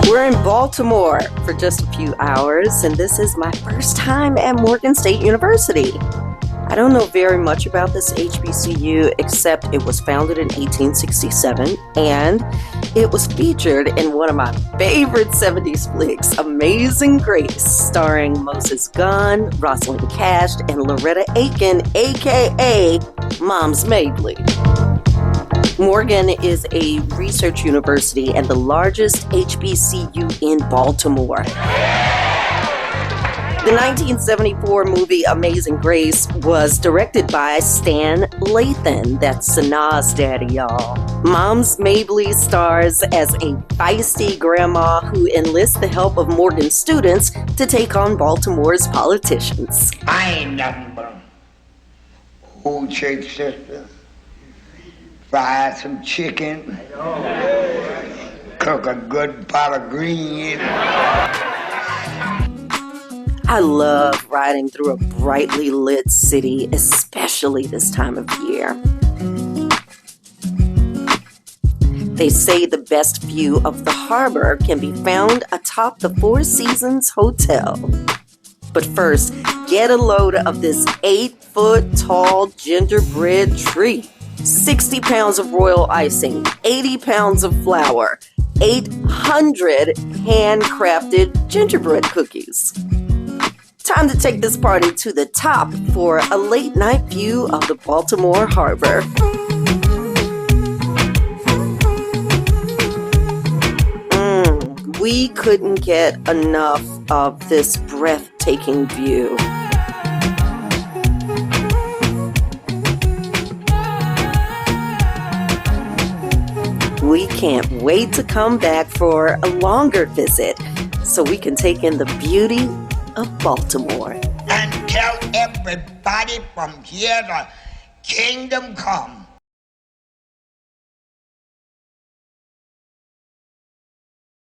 We're in Baltimore for just a few hours, and this is my first time at Morgan State University. I don't know very much about this HBCU except it was founded in 1867, and it was featured in one of my favorite 70s flicks, Amazing Grace, starring Moses Gunn, Rosalind Cash, and Loretta Aiken, aka Moms Mabley. Morgan is a research university and the largest HBCU in Baltimore. The 1974 movie Amazing Grace was directed by Stan Lathan. That's Sanaa's daddy, y'all. Moms Mabley stars as a feisty grandma who enlists the help of Morgan students to take on Baltimore's politicians. I ain't nothing but a old church sister. Fry some chicken, cook a good pot of greens. I love riding through a brightly lit city, especially this time of year. They say the best view of the harbor can be found atop the Four Seasons Hotel. But first, get a load of this 8-foot-tall gingerbread tree. 60 pounds of royal icing, 80 pounds of flour, 800 handcrafted gingerbread cookies. Time to take this party to the top for a late night view of the Baltimore Harbor. We couldn't get enough of this breathtaking view. We can't wait to come back for a longer visit so we can take in the beauty of Baltimore. And tell everybody from here the kingdom come.